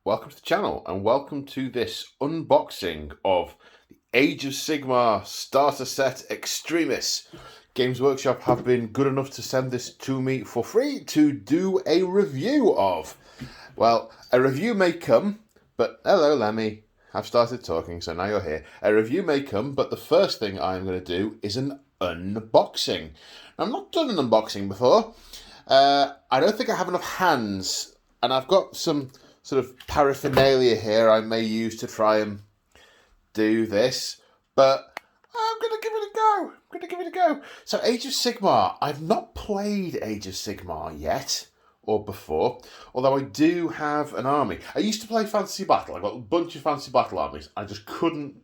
welcome to the channel and welcome to this unboxing of the Age of Sigmar starter set Extremis. Games Workshop have been good enough to send this to me for free to do a review of. Well, a review may come, but hello Lemmy, I've started talking so now you're here. A review may come, but the first thing I'm going to do is an unboxing. I've not done an unboxing before. I don't think I have enough hands, and I've got some sort of paraphernalia here I may use to try and do this, but I'm going to give it a go. So Age of Sigmar, I've not played Age of Sigmar yet, or before, although I do have an army. I used to play Fantasy Battle. I got a bunch of Fantasy Battle armies. I just couldn't,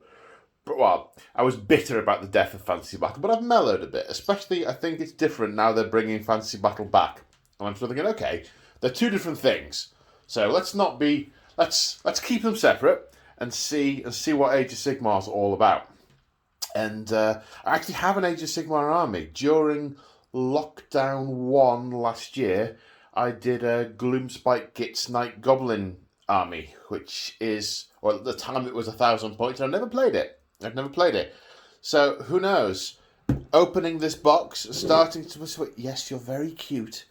well, I was bitter about the death of Fantasy Battle, but I've mellowed a bit. Especially, I think it's different now they're bringing Fantasy Battle back. And I'm sort of thinking, okay, they're two different things. So let's keep them separate and see what Age of Sigmar is all about. And I actually have an Age of Sigmar army. During Lockdown 1 last year, I did a Gloomspite Gitz Night Goblin army, which is, well, at the time it was 1,000 points, and I've never played it. So who knows? Opening this box, starting to, yes, you're very cute,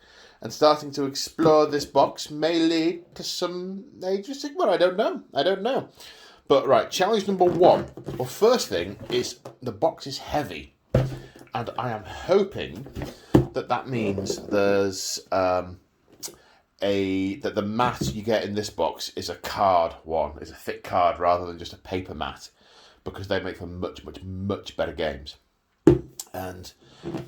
and starting to explore this box may lead to some Age of Sigmar. I don't know. But right, challenge number one. Well, first thing is the box is heavy, and I am hoping that means there's that the mat you get in this box is a card one, is a thick card rather than just a paper mat, because they make for much better games. And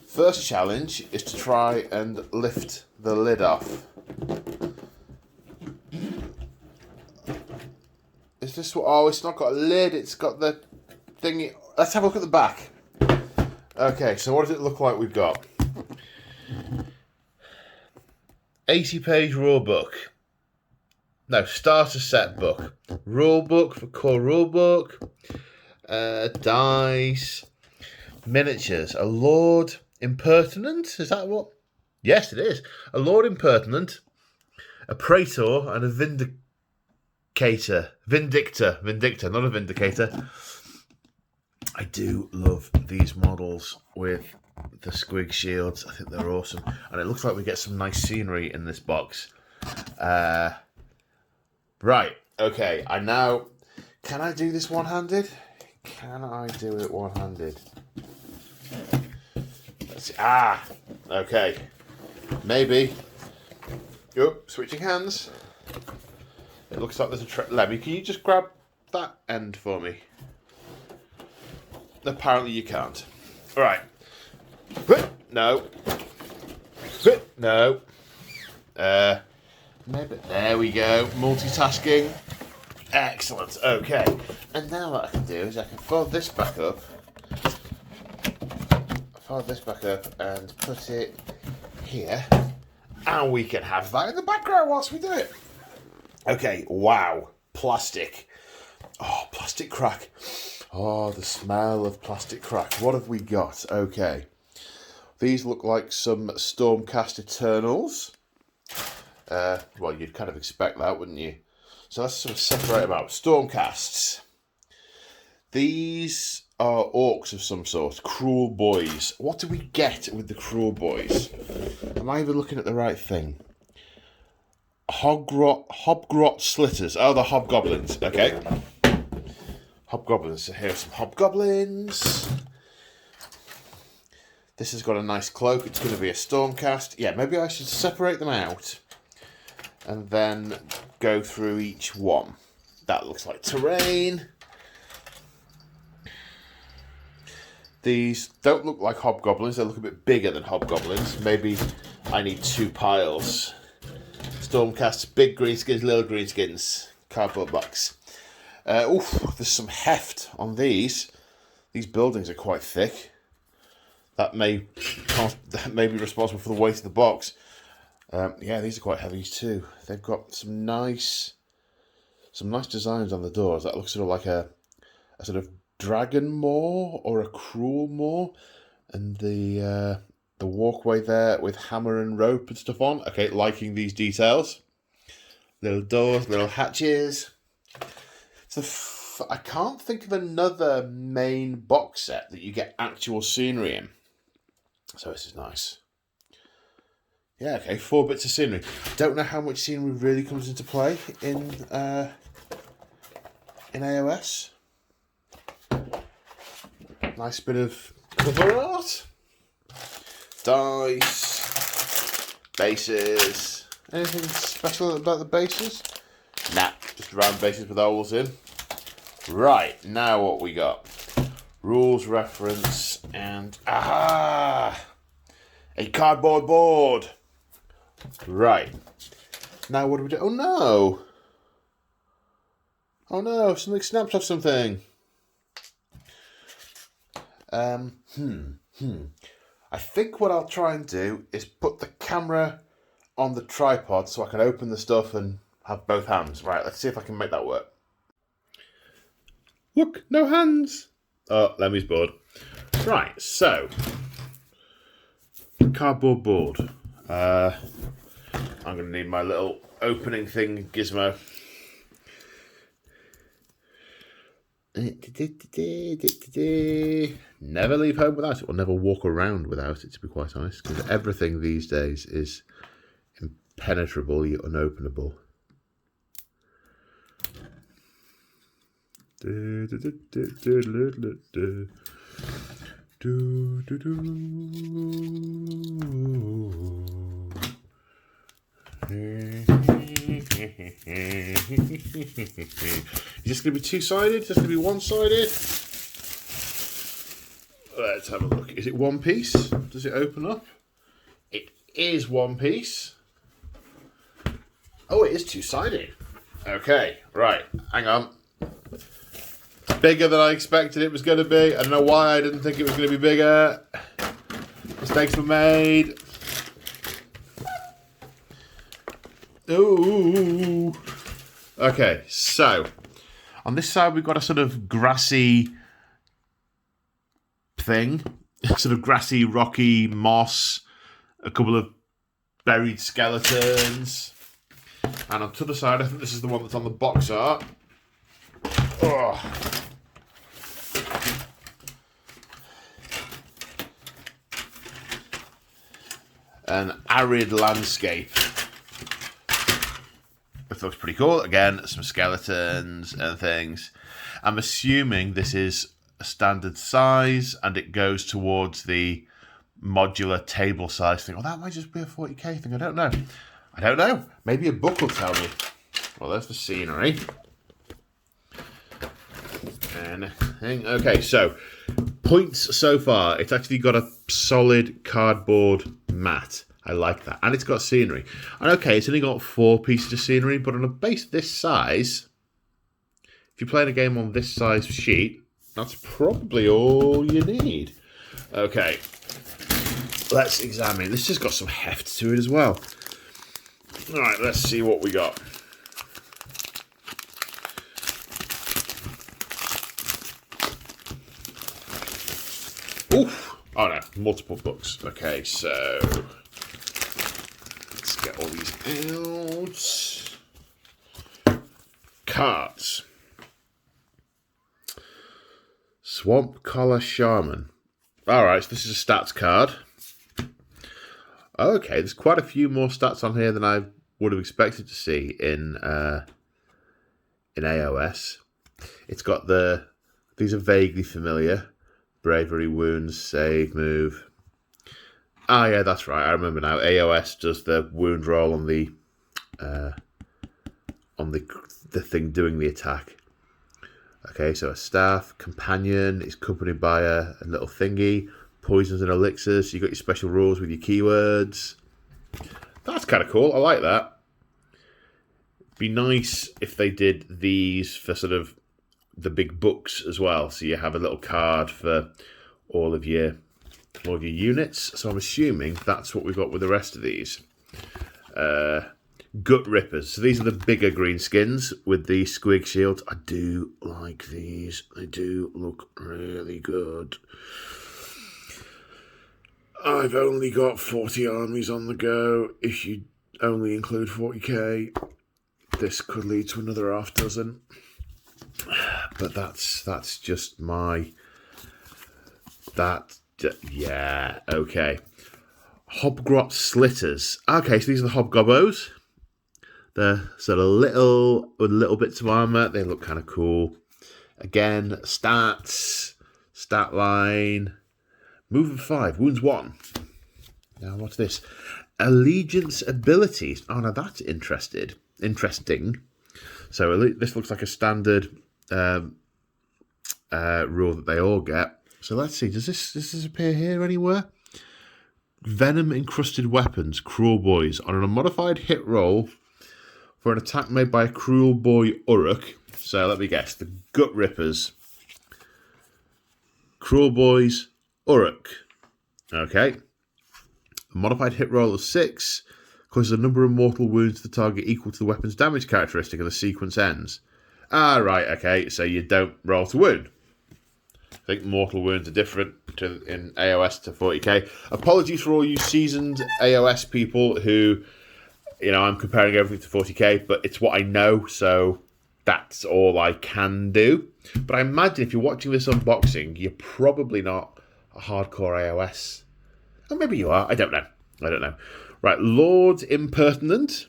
first challenge is to try and lift the lid off. Is this what? Oh, it's not got a lid, it's got the thingy. Let's have a look at the back. Okay, so what does it look like we've got? 80-page rule book. No, starter set book. Rule book for core rule book. Dice. Miniatures. A Lord Impertinent? Is that what? Yes, it is. A Lord Impertinent, a Praetor, and a Vindictor, not a Vindicator. I do love these models with the squig shields. I think they're awesome. And it looks like we get some nice scenery in this box. Right, okay. Can I do this one-handed? Can I do it one-handed? Let's see. Okay. Maybe. Oh, switching hands. It looks like there's a Lemmy, can you just grab that end for me? Apparently you can't. Alright. No. No. Maybe. There we go. Multitasking. Excellent. Okay. And now what I can do is I can fold this back up. And put it here. And we can have that in the background whilst we do it. Okay, wow. Plastic. Oh, plastic crack. Oh, the smell of plastic crack. What have we got? Okay. These look like some Stormcast Eternals. Well, you'd kind of expect that, wouldn't you? So let's sort of separate them out. Stormcasts. These are orcs of some sort. Cruel boys. What do we get with the cruel boys? Am I even looking at the right thing? Hobgrot Slitters. Oh, the Hobgoblins. Okay. Hobgoblins. So here's some Hobgoblins. This has got a nice cloak. It's going to be a Stormcast. Yeah, maybe I should separate them out and then go through each one. That looks like terrain. These don't look like Hobgoblins. They look a bit bigger than Hobgoblins. Maybe I need two piles. Stormcasts, big greenskins, little greenskins. Cardboard box. There's some heft on these. These buildings are quite thick. That may be responsible for the weight of the box. Yeah, these are quite heavy too. They've got some nice designs on the doors. That looks sort of like a sort of dragon maw or a cruel maw, and the walkway there with hammer and rope and stuff on. Okay, liking these details. little doors, little hatches. I can't think of another main box set that you get actual scenery in. So this is nice. Yeah, okay, 4 bits of scenery. Don't know how much scenery really comes into play in AOS. Nice bit of cover art. Dice. Bases. Anything special about the bases? Nah, just round bases with holes in. Right, now what we got? Rules, reference, and... a cardboard board. Right. Now what do we do? Oh no! Oh no, something snapped off something. I think what I'll try and do is put the camera on the tripod so I can open the stuff and have both hands. Right, let's see if I can make that work. Look, no hands. Oh, Lemmy's bored. Right, so cardboard board. I'm going to need my little opening thing gizmo. Never leave home without it, or never walk around without it, to be quite honest, because everything these days is impenetrably unopenable. Is this going to be two-sided? Is this going to be one-sided? Let's have a look. Is it one piece? Does it open up? It is one piece. Oh, it is two-sided. Okay, right. Hang on. Bigger than I expected it was going to be. I don't know why I didn't think it was going to be bigger. Mistakes were made. Ooh. Okay, so on this side we've got a sort of grassy thing, sort of grassy, rocky moss, a couple of buried skeletons, and on the other side, I think this is the one that's on the box art. Oh. An arid landscape. It looks pretty cool. Again, some skeletons and things. I'm assuming this is a standard size and it goes towards the modular table size thing. Oh, that might just be a 40k thing. I don't know. Maybe a book will tell me. Well, there's the scenery. Anything. Okay, so points so far. It's actually got a solid cardboard mat. I like that. And it's got scenery. And okay, it's only got 4 pieces of scenery, but on a base this size, if you're playing a game on this size sheet, that's probably all you need. Okay, let's examine. This has got some heft to it as well. All right, let's see what we got. Oof. Oh no, multiple books. Okay, so let's get all these out. Cards. Swamp Collar Shaman. Alright, so this is a stats card. Okay, there's quite a few more stats on here than I would have expected to see in AOS. It's got these are vaguely familiar. Bravery, wounds, save, move. Ah, yeah, that's right. I remember now. AOS does the wound roll on the thing doing the attack. Okay, so a staff, companion is accompanied by a little thingy, poisons and elixirs. So you got your special rules with your keywords. That's kind of cool. I like that. Be nice if they did these for sort of the big books as well. So you have a little card for all of your units. So I'm assuming that's what we've got with the rest of these. Gut Rippers. So these are the bigger green skins with the squig shields. I do like these. They do look really good. I've only got 40 armies on the go if you only include 40k. this could lead to another half dozen. But that's just my... Yeah, okay. Hobgrot Slitters. Okay, so these are the Hobgoblins. They're sort of with little bits of armour. They look kind of cool. Again, stats, stat line, movement 5, wounds 1. Now, what's this? Allegiance abilities. Oh, now that's interesting. So this looks like a standard rule that they all get. So let's see. Does this appear here anywhere? Venom-encrusted weapons, Cruel Boys. On a modified hit roll for an attack made by a Cruel Boy Uruk. So let me guess. The Gut Rippers. Cruel Boys, Uruk. Okay. A modified hit roll of 6 causes a number of mortal wounds to the target equal to the weapon's damage characteristic and the sequence ends. Ah, right, okay. So you don't roll to wound. I think mortal wounds are different in AOS to 40k. Apologies for all you seasoned AOS people who, I'm comparing everything to 40k, but it's what I know, so that's all I can do. But I imagine if you're watching this unboxing, you're probably not a hardcore AOS. Or maybe you are. I don't know. Right, Lord Impertinent.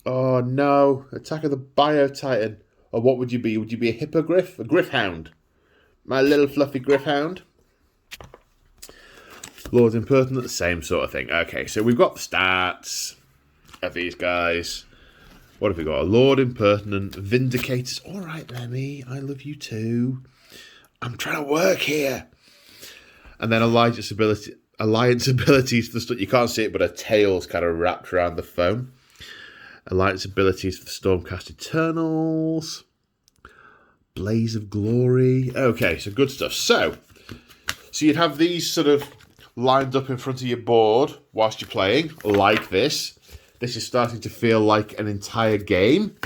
Oh, no. Attack of the Bio-Titan. Or what would you be? Would you be a Hippogriff? A Griffhound? My little fluffy Griffhound. Lord Impertinent, same sort of thing. Okay, so we've got the stats of these guys. What have we got? A Lord Impertinent, Vindicators. All right, Lemmy, I love you too. I'm trying to work here. And then Alliance abilities for the stuff. You can't see it, but her tail's kind of wrapped around the foam. Alliance abilities for the Stormcast Eternals. Blaze of Glory. Okay, so good stuff. So you'd have these sort of lined up in front of your board whilst you're playing, like this. This is starting to feel like an entire game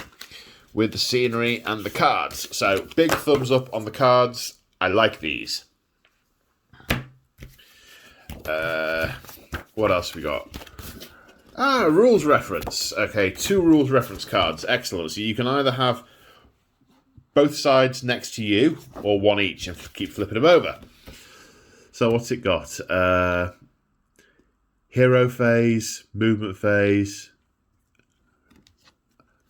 with the scenery and the cards. So big thumbs up on the cards. I like these. What else we got? Rules reference. Okay, 2 rules reference cards. Excellent. So you can either have both sides next to you or one each and keep flipping them over. So what's it got? Hero phase, movement phase,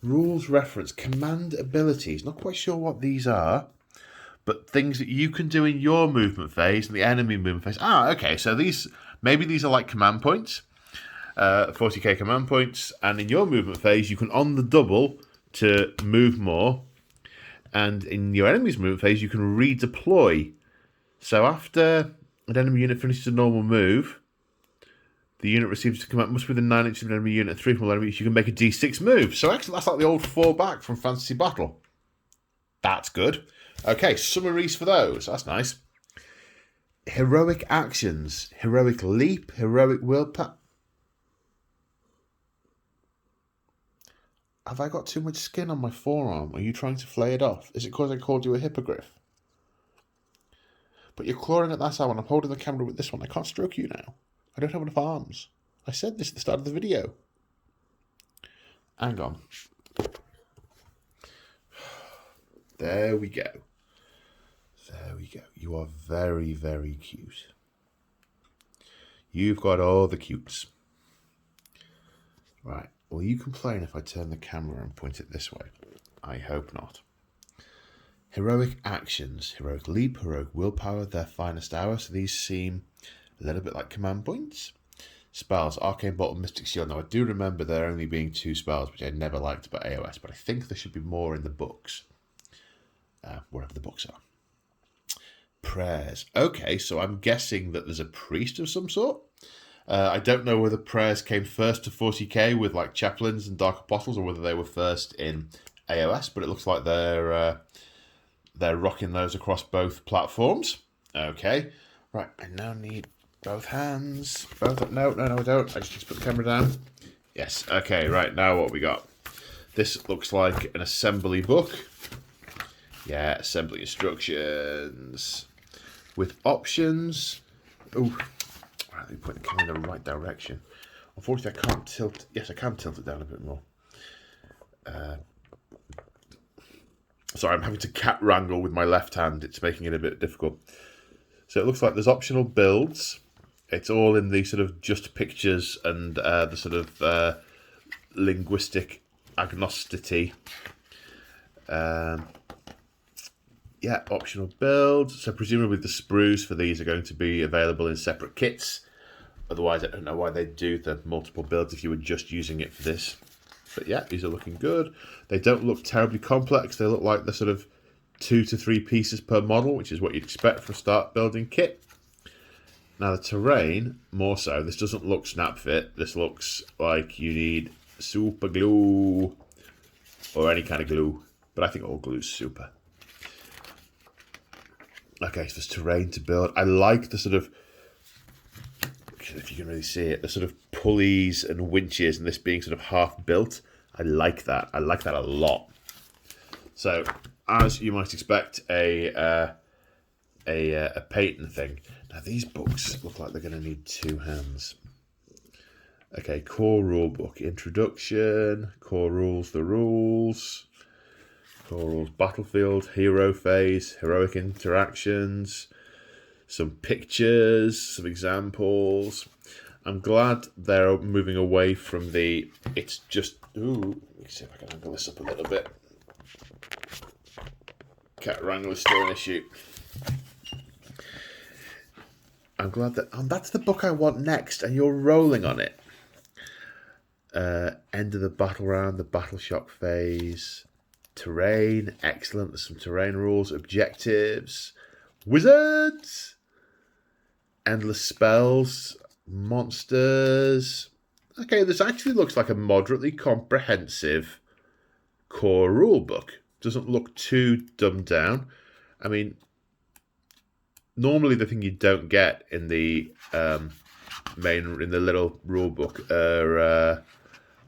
rules reference, command abilities. Not quite sure what these are, but things that you can do in your movement phase and the enemy movement phase. Okay. So maybe these are like command points, 40k command points, and in your movement phase you can on the double to move more, and in your enemy's movement phase you can redeploy. So after an enemy unit finishes a normal move, the unit receives a command must be within 9 inches of an enemy unit, 3 from enemies. You can make a D6 move. So actually, that's like the old 4-back from Fantasy Battle. That's good. Okay, summaries for those. That's nice. Heroic actions. Heroic leap. Heroic willpower. Have I got too much skin on my forearm? Are you trying to flay it off? Is it because I called you a hippogriff? But you're clawing at that side when I'm holding the camera with this one. I can't stroke you now. I don't have enough arms. I said this at the start of the video. Hang on. There we go. You are very, very cute. You've got all the cutes. Right. Will you complain if I turn the camera and point it this way? I hope not. Heroic actions. Heroic leap, heroic willpower, their finest hour. So these seem a little bit like command points. Spells, Arcane Bolt and Mystic Shield. Now, I do remember there only being 2 spells, which I never liked about AOS, but I think there should be more in the books. Wherever the books are. Prayers. Okay, so I'm guessing that there's a priest of some sort. I don't know whether prayers came first to 40k with like chaplains and dark apostles, or whether they were first in AOS, but it looks like they're rocking those across both platforms. Okay. Right, I now need both hands. No, I don't. I just need to put the camera down. Yes, okay, right, now what we got? This looks like an assembly book. Yeah, assembly instructions. With options. Oh, right, let me put the camera in the right direction. Unfortunately, I can't tilt. Yes, I can tilt it down a bit more. Sorry, I'm having to cat wrangle with my left hand. It's making it a bit difficult. So it looks like there's optional builds. It's all in the sort of just pictures and the sort of linguistic agnosticity. Yeah, optional builds. So presumably the sprues for these are going to be available in separate kits. Otherwise, I don't know why they'd do the multiple builds if you were just using it for this. But yeah, these are looking good. They don't look terribly complex. They look like they're sort of 2 to 3 pieces per model, which is what you'd expect for a start building kit. Now the terrain, more so, this doesn't look snap fit. This looks like you need super glue or any kind of glue, but I think all glue is super. Okay, so there's terrain to build. I like the sort of, if you can really see it, the sort of pulleys and winches and this being sort of half built. I like that. I like that a lot. So, as you might expect, a painting thing. Now these books look like they're going to need 2 hands. Okay, core rulebook, introduction, core rules, the rules, core rules, battlefield, hero phase, heroic interactions, some pictures, some examples. I'm glad they're moving away from the, it's just, ooh, let me see if I can angle this up a little bit. Cat wrangle is still an issue. I'm glad that, that's the book I want next, and you're rolling on it. End of the battle round, the battle shock phase, terrain, excellent. There's some terrain rules, objectives, wizards, endless spells, monsters. Okay, this actually looks like a moderately comprehensive core rule book. Doesn't look too dumbed down. I mean, normally the thing you don't get in the in the little rule book are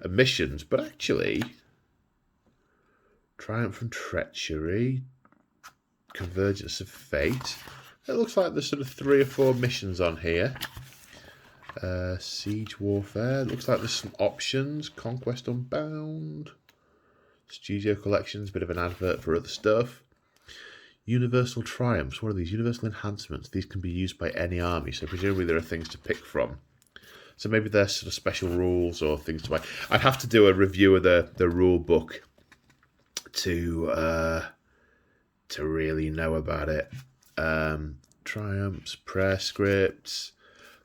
missions, but actually, Triumph and Treachery, Convergence of Fate. It looks like there's sort of 3 or 4 missions on here. Siege Warfare. Looks like there's some options. Conquest Unbound. Studio Collections, bit of an advert for other stuff. Universal Triumphs. What are these? Universal Enhancements. These can be used by any army, so presumably there are things to pick from. So maybe there's sort of special rules or things to buy. I'd have to do a review of the rule book to really know about it. Triumphs, prayer scripts,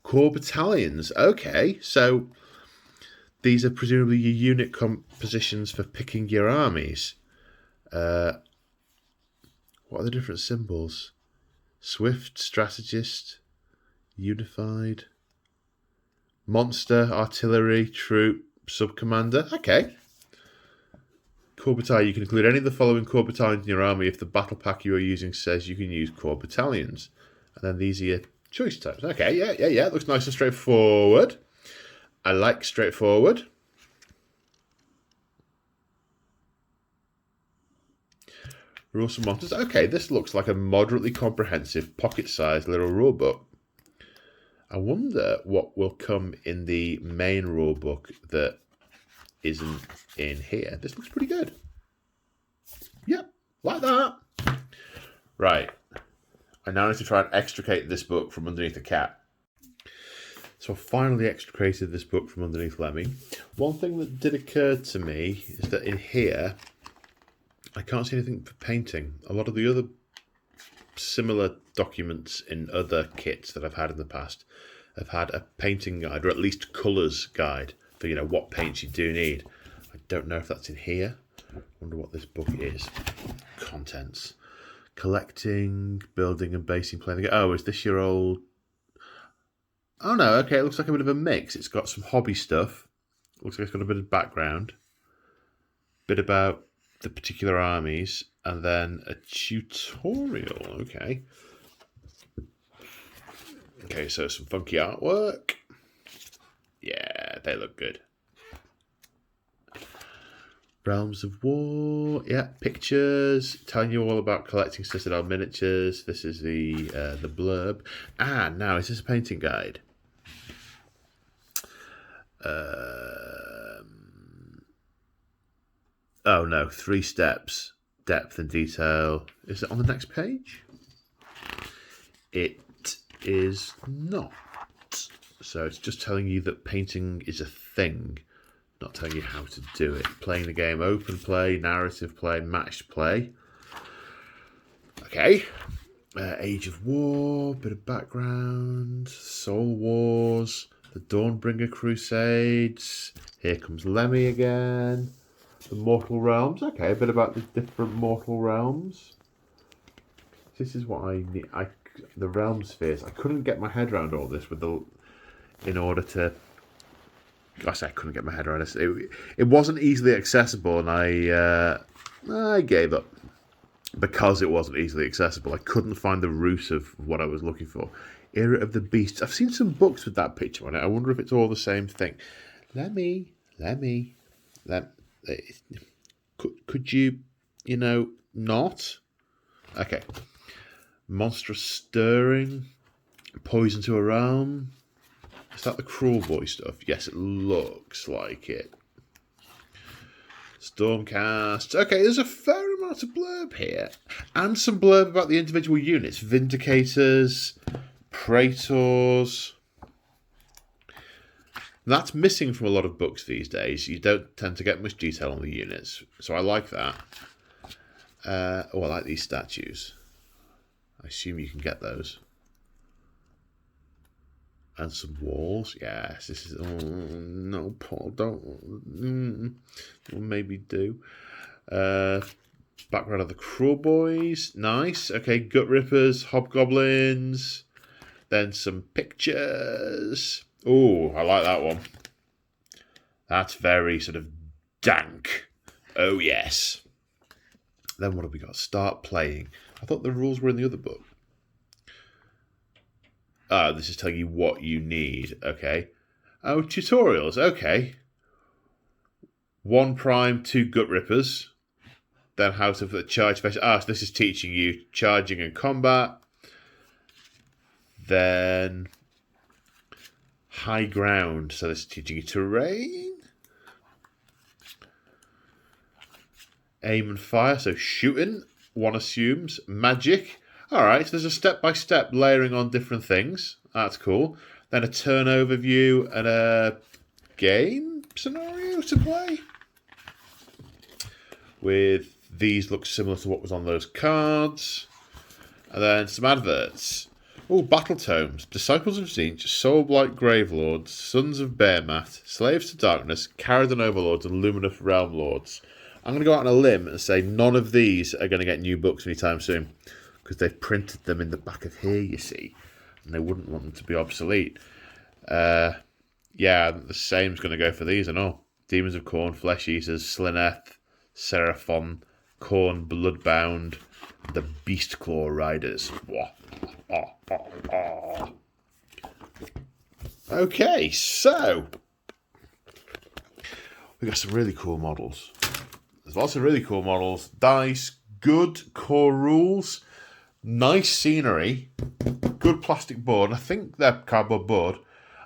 core battalions. Okay, so these are presumably your unit compositions for picking your armies. What are the different symbols? Swift, strategist, unified, monster, artillery, troop, sub-commander. Okay. Core battalion. You can include any of the following core battalions in your army if the battle pack you are using says you can use core battalions. And then these are your choice types. Okay, yeah. Looks nice and straightforward. I like straightforward. Rules and monsters. Okay, this looks like a moderately comprehensive, pocket-sized little rulebook. I wonder what will come in the main rulebook that isn't in here. This looks pretty good. Yep, like that. Right. I now need to try and extricate this book from underneath the cat. So I finally extricated this book from underneath Lemmy. One thing that did occur to me is that in here, I can't see anything for painting. A lot of the other similar documents in other kits that I've had in the past have had a painting guide, or at least colours guide, for, you know, what paints you do need. I don't know if that's in here. I wonder what this book is. Contents. Collecting, building and basing, playing. Oh, is this your old... Oh no, okay, it looks like a bit of a mix. It's got some hobby stuff. Looks like it's got a bit of background. Bit about the particular armies, and then a tutorial. Okay. Okay, so some funky artwork. Yeah, they look good. Realms of War. Yeah, pictures telling you all about collecting Citadel miniatures. This is the blurb. Now is this a painting guide? Oh no, 3 steps. depth and detail. Is it on the next page? It is not. So it's just telling you that painting is a thing, not telling you how to do it. Playing the game, open play, narrative play, matched play. Okay. Age of War, bit of background, Soul Wars, the Dawnbringer Crusades, here comes Lemmy again, the Mortal Realms. Okay, a bit about the different Mortal Realms. This is what I need. The realm spheres. I couldn't get my head around all this in order to. I say I couldn't get my head around this. It wasn't easily accessible, and I gave up because it wasn't easily accessible. I couldn't find the root of what I was looking for. Era of the Beasts. I've seen some books with that picture on it. I wonder if it's all the same thing. Could you, not? Okay. Monstrous Stirring. Poison to a Realm. Is that the Cruel Boy stuff? Yes, it looks like it. Stormcast. Okay, there's a fair amount of blurb here. And some blurb about the individual units. Vindicators, Praetors. That's missing from a lot of books these days. You don't tend to get much detail on the units. So I like that. I like these statues. I assume you can get those. And some walls. Yes, this is... Oh, no, Paul, don't... maybe do. Background of the Cruel Boys. Nice. Okay, Gut Rippers, Hobgoblins. Then some pictures. Oh, I like that one. That's very sort of dank. Oh, yes. Then what have we got? Start playing. I thought the rules were in the other book. This is telling you what you need. Okay. Oh, tutorials. Okay. 1 prime, 2 gut rippers. Then how to charge special. So this is teaching you charging and combat. Then high ground. So this is teaching you terrain. Aim and fire. So shooting. One assumes. Magic. All right, so there's a step-by-step layering on different things. That's cool. Then a turn overview and a game scenario to play. With these look similar to what was on those cards. And then some adverts. Oh, battle tomes. Disciples of Zinch, Soul-Blight Gravelords, Sons of Bearmat, Slaves to Darkness, Caradon Overlords, and Luminous Realm Lords. I'm going to go out on a limb and say none of these are going to get new books anytime soon. Because they've printed them in the back of here, you see. And they wouldn't want them to be obsolete. Yeah, the same's going to go for these and all. Demons of Khorne, Flesh Eaters, Slineth, Seraphon, Khorne, Bloodbound, the Beastclaw Riders. Okay, so we got some really cool models. There's lots of really cool models. Dice, good core rules. Nice scenery, good plastic board. I think they're cardboard board.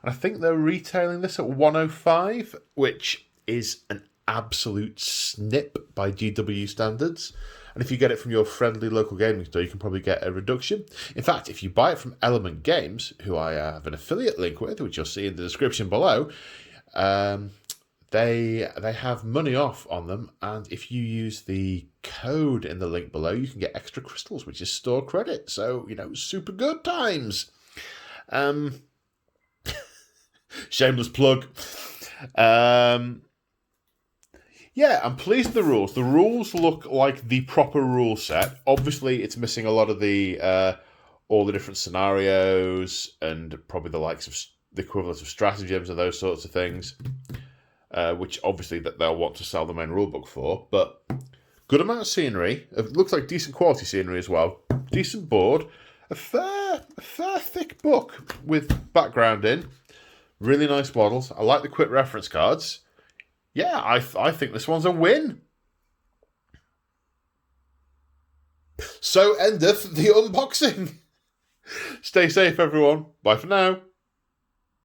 And I think they're retailing this at 105, which is an absolute snip by GW standards. And if you get it from your friendly local gaming store, you can probably get a reduction. In fact, if you buy it from Element Games, who I have an affiliate link with, which you'll see in the description below, they have money off on them, and if you use the code in the link below, you can get extra crystals, which is store credit. So, super good times. Shameless plug. Yeah, I'm pleased with the rules. The rules look like the proper rule set. Obviously, it's missing a lot of the all the different scenarios and probably the likes of the equivalent of stratagems and those sorts of things. Which obviously that they'll want to sell the main rulebook for, but good amount of scenery. It looks like decent quality scenery as well. Decent board, a fair thick book with background in. Really nice models. I like the quick reference cards. Yeah, I think this one's a win. So endeth the unboxing. Stay safe, everyone. Bye for now.